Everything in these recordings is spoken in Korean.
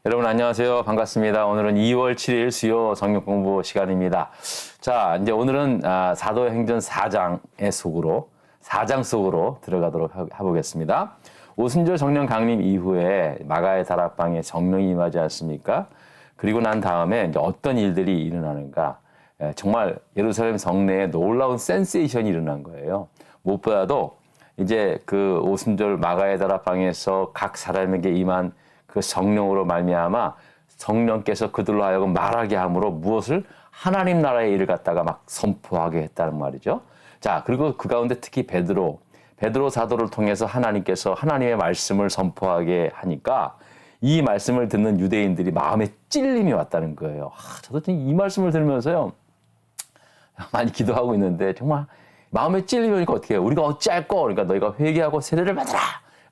여러분 안녕하세요. 반갑습니다. 오늘은 2월 7일 수요 성경 공부 시간입니다. 자, 이제 오늘은 사도행전 4장 속으로 들어가도록 해보겠습니다. 오순절 성령 강림 이후에 마가의 다락방에 성령이 임하지 않습니까? 그리고 난 다음에 이제 어떤 일들이 일어나는가? 정말 예루살렘 성내에 놀라운 센세이션이 일어난 거예요. 무엇보다도 이제 그 오순절 마가의 다락방에서 각 사람에게 임한 그 성령으로 말미암아 성령께서 그들로 하여금 말하게 함으로 무엇을 하나님 나라의 일을 갖다가 막 선포하게 했다는 말이죠. 자, 그리고 그 가운데 특히 베드로 사도를 통해서 하나님께서 하나님의 말씀을 선포하게 하니까 이 말씀을 듣는 유대인들이 마음에 찔림이 왔다는 거예요. 저도 이 말씀을 들으면서요 많이 기도하고 있는데 정말 마음에 찔리니까 어떻게 해요? 우리가 어찌할꼬? 그러니까 너희가 회개하고 세례를 받으라.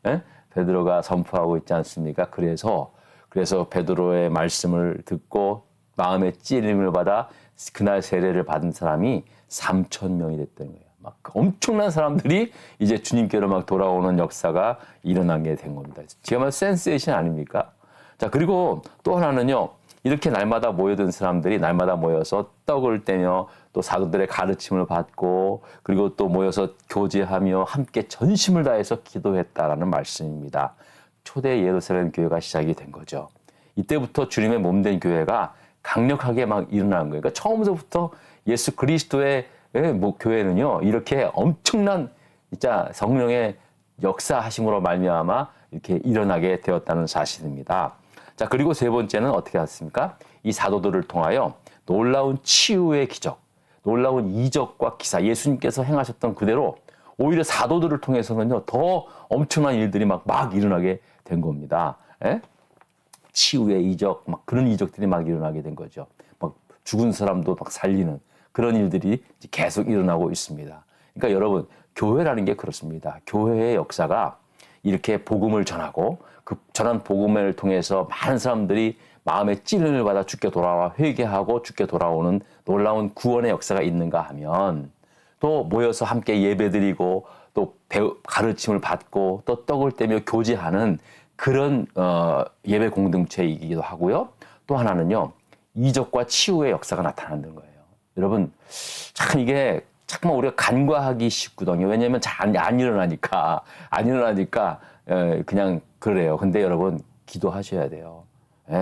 에? 베드로가 선포하고 있지 않습니까? 그래서 베드로의 말씀을 듣고 마음의 찔림을 받아 그날 세례를 받은 사람이 3,000명이 됐다는 거예요. 막 엄청난 사람들이 이제 주님께로 막 돌아오는 역사가 일어난 게 된 겁니다. 지금 말 센세이션 아닙니까? 자, 그리고 또 하나는요. 이렇게 날마다 모여든 사람들이 날마다 모여서 떡을 떼며 또 사도들의 가르침을 받고 그리고 또 모여서 교제하며 함께 전심을 다해서 기도했다라는 말씀입니다. 초대 예루살렘 교회가 시작이 된 거죠. 이때부터 주님의 몸된 교회가 강력하게 막 일어난 거예요. 그러니까 처음부터 예수 그리스도의 교회는요 이렇게 엄청난 진짜 성령의 역사하심으로 말미암아 이렇게 일어나게 되었다는 사실입니다. 자, 그리고 세 번째는 어떻게 했습니까? 이 사도들을 통하여 놀라운 치유의 기적, 놀라운 이적과 기사, 예수님께서 행하셨던 그대로 오히려 사도들을 통해서는요, 더 엄청난 일들이 막 일어나게 된 겁니다. 예? 치유의 이적, 막 그런 이적들이 막 일어나게 된 거죠. 막 죽은 사람도 막 살리는 그런 일들이 계속 일어나고 있습니다. 그러니까 여러분, 교회라는 게 그렇습니다. 교회의 역사가 이렇게 복음을 전하고 그 전한 복음을 통해서 많은 사람들이 마음의 찔림을 받아 주께 돌아와 회개하고 주께 돌아오는 놀라운 구원의 역사가 있는가 하면 또 모여서 함께 예배드리고 또 가르침을 받고 또 떡을 떼며 교제하는 그런 예배 공동체이기도 하고요. 또 하나는요. 이적과 치유의 역사가 나타나는 거예요. 여러분 참 이게 정말 우리가 간과하기 쉽거든요. 왜냐하면 잘 안 일어나니까 그냥 그래요. 근데 여러분 기도하셔야 돼요.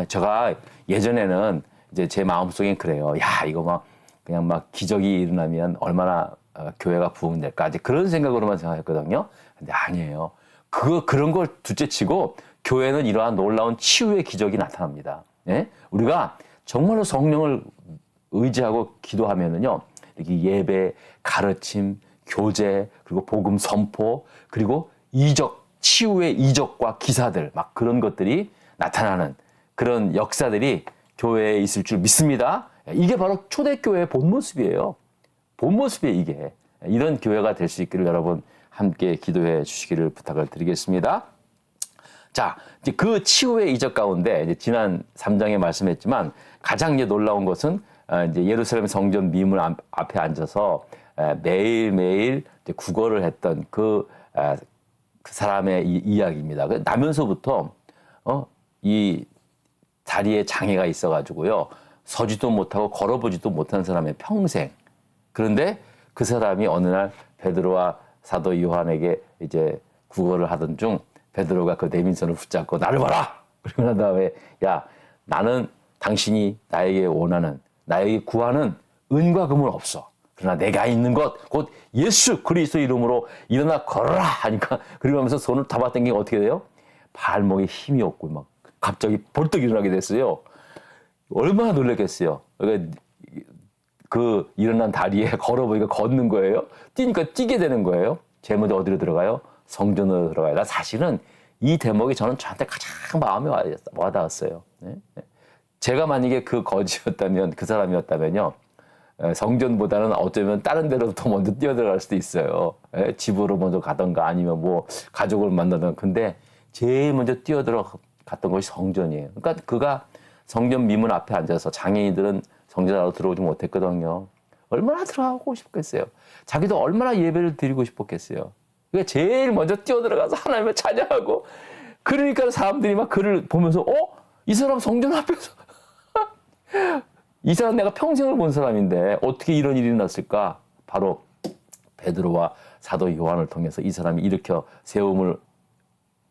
제가 예전에는 이제 제 마음속엔 그래요. 야 이거 막 그냥 막 기적이 일어나면 얼마나 교회가 부흥될까 이제 그런 생각으로만 생각했거든요. 근데 아니에요. 그런 걸 둘째치고 교회는 이러한 놀라운 치유의 기적이 나타납니다. 우리가 정말로 성령을 의지하고 기도하면은요. 이렇게 예배, 가르침, 교제, 그리고 복음 선포, 그리고 이적, 치유의 이적과 기사들, 막 그런 것들이 나타나는 그런 역사들이 교회에 있을 줄 믿습니다. 이게 바로 초대교회의 본 모습이에요. 본 모습이에요, 이게. 이런 교회가 될 수 있기를 여러분 함께 기도해 주시기를 부탁을 드리겠습니다. 자, 이제 그 치유의 이적 가운데 이제 지난 3장에 말씀했지만 가장 이제 놀라운 것은 이제 예루살렘 성전 미문 앞에 앉아서 매일매일 이제 구걸을 했던 그 사람의 이야기입니다. 나면서부터 이 다리에 장애가 있어가지고요 서지도 못하고 걸어보지도 못한 사람의 평생. 그런데 그 사람이 어느 날 베드로와 사도 요한에게 이제 구걸을 하던 중 베드로가 그 내민선을 붙잡고 나를 봐라. 그리고 난 다음에 야 나는 당신이 나에게 구하는 은과 금은 없어. 그러나 내가 있는 것, 곧 예수 그리스도 이름으로 일어나 걸어라 하니까 그리고 하면서 손을 잡아당기고 어떻게 돼요? 발목에 힘이 없고 막 갑자기 벌떡 일어나게 됐어요. 얼마나 놀랐겠어요. 그러니까 그 일어난 다리에 걸어보니까 걷는 거예요. 뛰니까 뛰게 되는 거예요. 제일 먼저 어디로 들어가요? 성전으로 들어가요. 나 사실은 이 대목이 저한테 가장 마음에 와닿았어요. 제가 만약에 그 거지였다면, 그 사람이었다면요, 성전보다는 어쩌면 다른 데로 더 먼저 뛰어들어갈 수도 있어요. 집으로 먼저 가던가 아니면 뭐 가족을 만나던가. 근데 제일 먼저 뛰어들어갔던 것이 성전이에요. 그러니까 그가 성전 미문 앞에 앉아서 장애인들은 성전 안으로 들어오지 못했거든요. 얼마나 들어가고 싶겠어요. 자기도 얼마나 예배를 드리고 싶었겠어요. 그러니까 제일 먼저 뛰어들어가서 하나님을 찬양하고 그러니까 사람들이 막 그를 보면서 이 사람 성전 앞에서 이 사람 내가 평생을 본 사람인데 어떻게 이런 일이 났을까? 바로 베드로와 사도 요한을 통해서 이 사람이 일으켜 세움을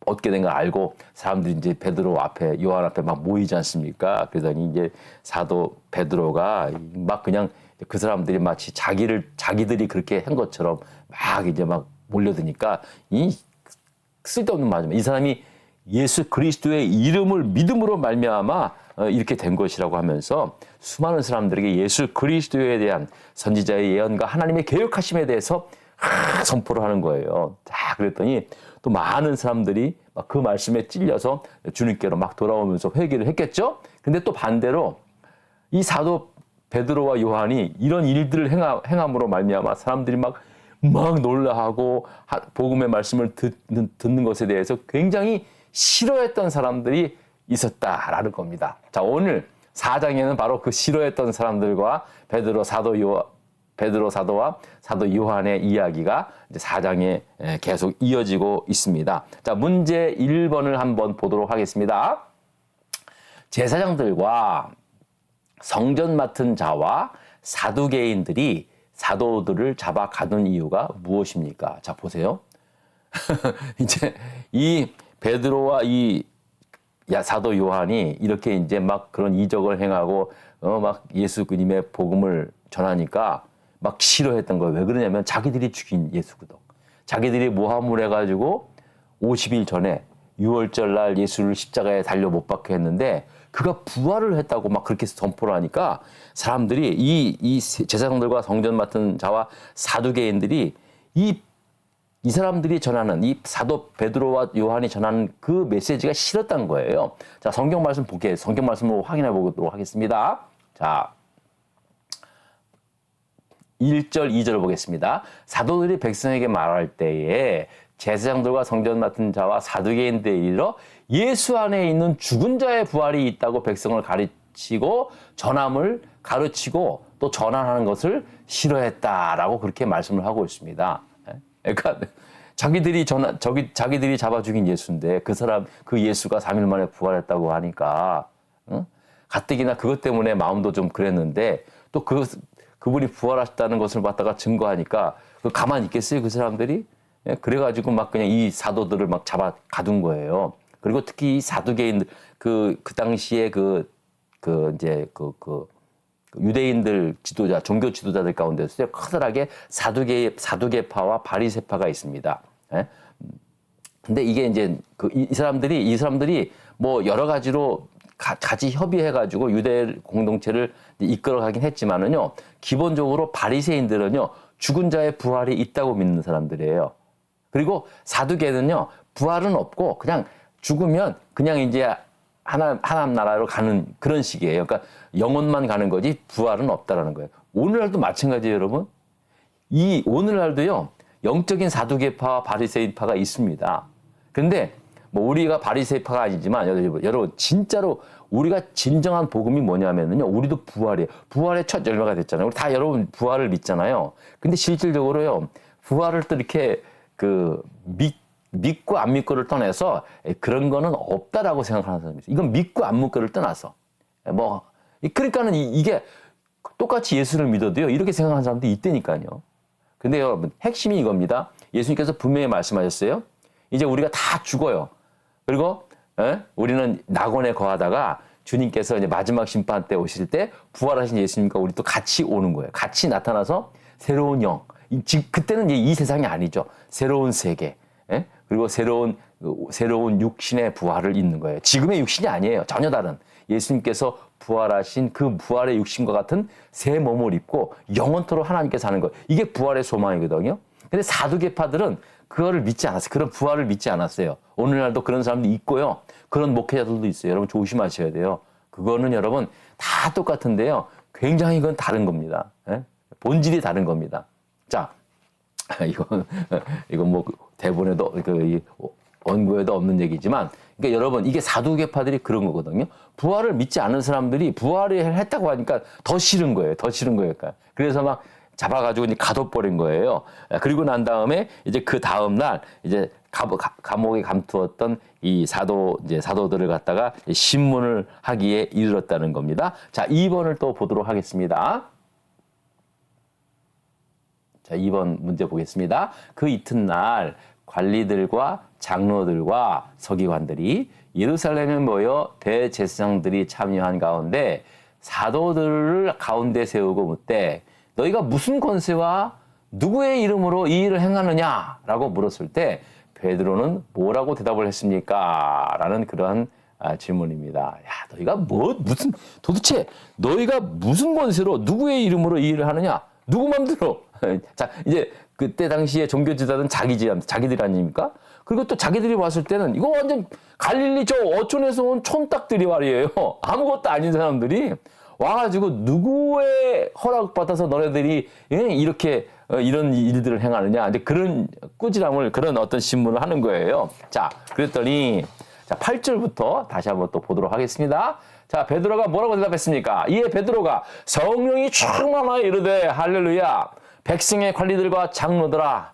얻게 된 걸 알고 사람들이 이제 베드로 앞에 요한 앞에 막 모이지 않습니까? 그러더니 이제 사도 베드로가 막 그냥 그 사람들이 마치 자기들이 그렇게 한 것처럼 막 이제 막 몰려드니까 이 쓸데없는 말이지만 이 사람이 예수 그리스도의 이름을 믿음으로 말미암아 이렇게 된 것이라고 하면서 수많은 사람들에게 예수 그리스도에 대한 선지자의 예언과 하나님의 계획하심에 대해서 선포를 하는 거예요. 자, 그랬더니 또 많은 사람들이 막 그 말씀에 찔려서 주님께로 막 돌아오면서 회개를 했겠죠. 근데 또 반대로 이 사도 베드로와 요한이 이런 일들을 행함으로 말미암아 사람들이 막 놀라하고 복음의 말씀을 듣는 것에 대해서 굉장히 싫어했던 사람들이 있었다라는 겁니다. 자, 오늘 4장에는 바로 그 싫어했던 사람들과 베드로 사도와 사도 요한의 이야기가 이제 4장에 계속 이어지고 있습니다. 자, 문제 1번을 한번 보도록 하겠습니다. 제사장들과 성전 맡은 자와 사두개인들이 사도들을 잡아 가둔 이유가 무엇입니까? 자, 보세요. 이제 이 베드로와 이 사도 요한이 이렇게 이제 막 그런 이적을 행하고 막 예수 그님의 복음을 전하니까 막 싫어했던 거예요. 왜 그러냐면 자기들이 죽인 예수거든. 자기들이 모함을 해가지고 50일 전에 6월절 날 예수를 십자가에 달려 못 박게 했는데 그가 부활을 했다고 막 그렇게 선포를 하니까 사람들이 이 제사장들과 성전 맡은 자와 사두개인들이 이 사람들이 전하는 이 사도 베드로와 요한이 전하는 그 메시지가 싫었던 거예요. 자, 성경 말씀 성경 말씀으로 확인해 보도록 하겠습니다. 자, 1절, 2절을 보겠습니다. 사도들이 백성에게 말할 때에 제사장들과 성전 맡은 자와 사두개인들에 이르러 예수 안에 있는 죽은 자의 부활이 있다고 백성을 가르치고 전함을 가르치고 또 전환하는 것을 싫어했다라고 그렇게 말씀을 하고 있습니다. 그러니까 자기들이 잡아 죽인 예수인데 그 예수가 3일 만에 부활했다고 하니까 가뜩이나 그것 때문에 마음도 좀 그랬는데 또 그분이 부활하셨다는 것을 갖다가 증거하니까 가만히 있겠어요, 그 사람들이? 그래가지고 막 그냥 이 사도들을 막 잡아 가둔 거예요. 그리고 특히 이 사두개인들, 그 당시에 유대인들 지도자, 종교 지도자들 가운데서 커다랗게 사두개파와 바리새파가 있습니다. 근데 이게 이제 이 사람들이 뭐 여러 가지로 같이 협의해가지고 유대 공동체를 이끌어가긴 했지만은요, 기본적으로 바리새인들은요, 죽은 자의 부활이 있다고 믿는 사람들이에요. 그리고 사두개는요, 부활은 없고 그냥 죽으면 그냥 이제 하나님 나라로 가는 그런 식이에요. 그러니까 영혼만 가는 거지 부활은 없다라는 거예요. 오늘날도 마찬가지예요, 여러분. 오늘날도요, 영적인 사두개파와 바리새인파가 있습니다. 근데 뭐 우리가 바리새파가 아니지만 여러분 진짜로 우리가 진정한 복음이 뭐냐면요, 우리도 부활이에요. 부활의 첫 열매가 됐잖아요. 우리 다 여러분 부활을 믿잖아요. 근데 실질적으로요, 부활을 또 이렇게 믿고 안 믿고를 떠나서 그런 거는 없다라고 생각하는 사람이 있어요. 이건 믿고 안 믿고를 떠나서 그러니까는 이게 똑같이 예수를 믿어도요, 이렇게 생각하는 사람들이 있다니까요. 근데 여러분 핵심이 이겁니다. 예수님께서 분명히 말씀하셨어요. 이제 우리가 다 죽어요. 그리고 우리는 낙원에 거하다가 주님께서 이제 마지막 심판 때 오실 때 부활하신 예수님과 우리 또 같이 오는 거예요. 같이 나타나서 새로운 영. 그때는 이 세상이 아니죠. 새로운 세계. 그리고 새로운 육신의 부활을 잇는 거예요. 지금의 육신이 아니에요. 전혀 다른. 예수님께서 부활하신 그 부활의 육신과 같은 새 몸을 입고 영원토록 하나님께 사는 것. 이게 부활의 소망이거든요. 근데 사두개파들은 그거를 믿지 않았어요. 그런 부활을 믿지 않았어요. 오늘날도 그런 사람들이 있고요. 그런 목회자들도 있어요. 여러분 조심하셔야 돼요. 그거는 여러분 다 똑같은데요. 굉장히 그건 다른 겁니다. 본질이 다른 겁니다. 자, 이건 뭐 대본에도 원고에도 없는 얘기지만, 그러니까 여러분 이게 사두개파들이 그런 거거든요. 부활을 믿지 않은 사람들이 부활을 했다고 하니까 더 싫은 거예요. 그러니까. 그래서 막 잡아가지고 이제 가둬버린 거예요. 그리고 난 다음에 이제 그 다음 날 이제 감옥에 감투었던 이 사도들을 갖다가 신문을 하기에 이르렀다는 겁니다. 자, 2번을 또 보도록 하겠습니다. 자, 2번 문제 보겠습니다. 그 이튿날 관리들과 장로들과 서기관들이 예루살렘에 모여 대제사장들이 참여한 가운데 사도들을 가운데 세우고 묻되 너희가 무슨 권세와 누구의 이름으로 이 일을 행하느냐라고 물었을 때 베드로는 뭐라고 대답을 했습니까? 라는 그러한 질문입니다. 야, 너희가 도대체 너희가 무슨 권세로 누구의 이름으로 이 일을 하느냐? 누구 맘대로? 자, 이제 그때 당시에 종교 지도자는 자기들이 아닙니까? 그리고 또 자기들이 봤을 때는 이거 완전 갈릴리 저 어촌에서 온 촌딱들이 말이에요. 아무것도 아닌 사람들이 와가지고 누구의 허락받아서 너네들이 이렇게 이런 일들을 행하느냐. 이제 그런 꾸지람을 그런 어떤 신문을 하는 거예요. 자, 그랬더니 자, 8절부터 다시 한번 또 보도록 하겠습니다. 자, 베드로가 뭐라고 대답했습니까? 이에 베드로가 성령이 충만하여 이르되 할렐루야 백성의 관리들과 장로들아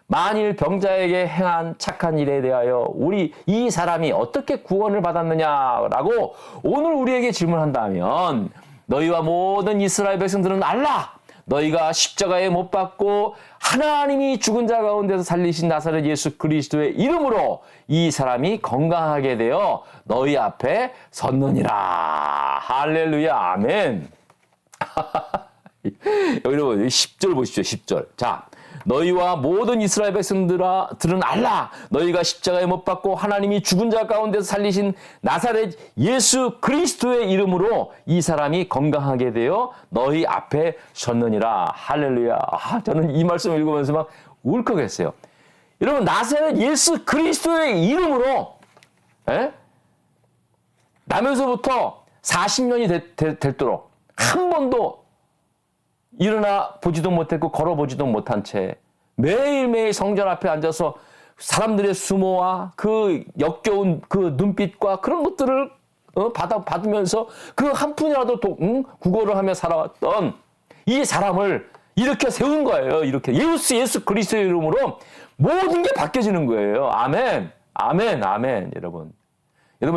만일 병자에게 행한 착한 일에 대하여 우리 이 사람이 어떻게 구원을 받았느냐라고 오늘 우리에게 질문한다면 너희와 모든 이스라엘 백성들은 알라 너희가 십자가에 못 박고 하나님이 죽은 자 가운데서 살리신 나사렛 예수 그리스도의 이름으로 이 사람이 건강하게 되어 너희 앞에 섰느니라. 할렐루야. 아멘. 여러분 10절 보십시오. 10절. 자, 너희와 모든 이스라엘 백성들은 알라 너희가 십자가에 못 박고 하나님이 죽은 자 가운데서 살리신 나사렛 예수 그리스도의 이름으로 이 사람이 건강하게 되어 너희 앞에 섰느니라. 할렐루야. 저는 이 말씀을 읽으면서 막 울컥했어요. 여러분 나사렛 예수 그리스도의 이름으로 나면서부터 40년이 되도록 한 번도 일어나 보지도 못했고 걸어보지도 못한 채 매일매일 성전 앞에 앉아서 사람들의 수모와 그 역겨운 그 눈빛과 그런 것들을 받으면서 그 한 푼이라도 구걸을 하며 살아왔던 이 사람을 이렇게 세운 거예요. 이렇게 예수 그리스도의 이름으로 모든 게 바뀌어지는 거예요. 아멘. 아멘. 아멘. 여러분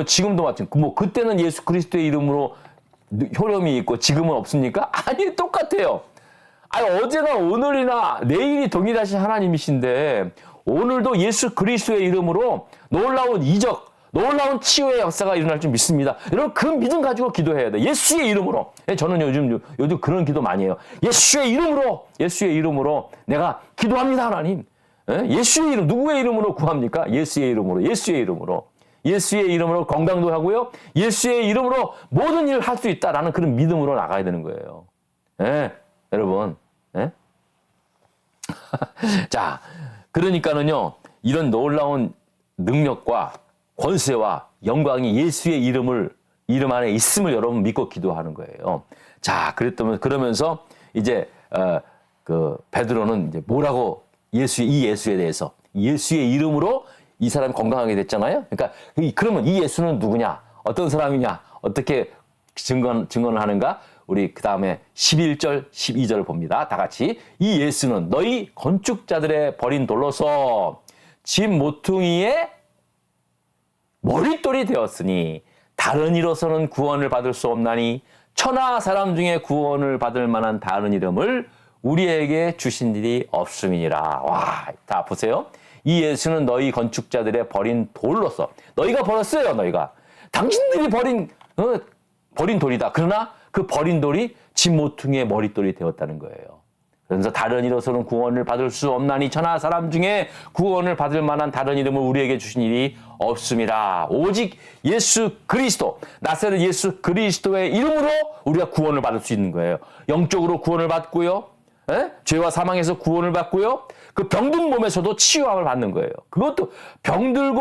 지금도 마찬가지. 뭐 그때는 예수 그리스도의 이름으로 효력이 있고 지금은 없습니까? 아니 똑같아요. 어제나 오늘이나 내일이 동일하신 하나님이신데 오늘도 예수 그리스도의 이름으로 놀라운 이적, 놀라운 치유의 역사가 일어날 줄 믿습니다. 여러분 그 믿음 가지고 기도해야 돼. 예수의 이름으로. 저는 요즘 그런 기도 많이 해요. 예수의 이름으로 내가 기도합니다 하나님. 예수의 이름 누구의 이름으로 구합니까? 예수의 이름으로 건강도 하고요. 예수의 이름으로 모든 일을 할 수 있다라는 그런 믿음으로 나가야 되는 거예요. 여러분. 자, 그러니까는요, 이런 놀라운 능력과 권세와 영광이 예수의 이름 안에 있음을 여러분 믿고 기도하는 거예요. 자, 그러면서 이제 그 베드로는 이제 뭐라고 이 예수에 대해서 예수의 이름으로 이 사람이 건강하게 됐잖아요. 그러니까 그러면 이 예수는 누구냐? 어떤 사람이냐? 어떻게 증언을 하는가? 우리 그 다음에 11절, 12절을 봅니다. 다 같이. 이 예수는 너희 건축자들의 버린 돌로서 집 모퉁이의 머릿돌이 되었으니 다른 이로서는 구원을 받을 수 없나니 천하 사람 중에 구원을 받을 만한 다른 이름을 우리에게 주신 일이 없음이니라. 와, 다 보세요. 이 예수는 너희 건축자들의 버린 돌로서 너희가 버렸어요. 당신들이 버린 돌이다. 그러나 그 버린 돌이 집 모퉁이의 머릿돌이 되었다는 거예요. 그래서 다른 이로서는 구원을 받을 수 없나니 천하 사람 중에 구원을 받을 만한 다른 이름을 우리에게 주신 일이 없음이라. 오직 예수 그리스도, 나사렛 예수 그리스도의 이름으로 우리가 구원을 받을 수 있는 거예요. 영적으로 구원을 받고요. 죄와 사망에서 구원을 받고요. 그 병든 몸에서도 치유함을 받는 거예요. 그것도 병들고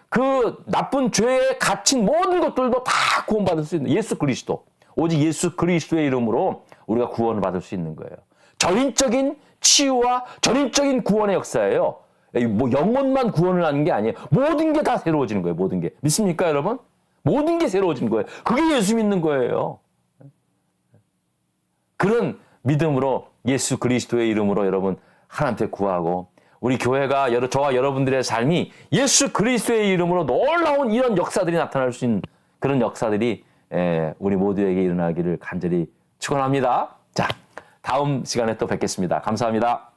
그 나쁜 죄에 갇힌 모든 것들도 다 구원받을 수 있는 예수 그리스도. 오직 예수 그리스도의 이름으로 우리가 구원을 받을 수 있는 거예요. 전인적인 치유와 전인적인 구원의 역사예요. 뭐 영혼만 구원을 하는 게 아니에요. 모든 게 다 새로워지는 거예요. 모든 게. 믿습니까, 여러분? 모든 게 새로워지는 거예요. 그게 예수 믿는 거예요. 그런 믿음으로 예수 그리스도의 이름으로 여러분 하나님께 구하고 우리 교회가 저와 여러분들의 삶이 예수 그리스도의 이름으로 놀라운 이런 역사들이 나타날 수 있는 그런 역사들이 우리 모두에게 일어나기를 간절히 축원합니다. 자, 다음 시간에 또 뵙겠습니다. 감사합니다.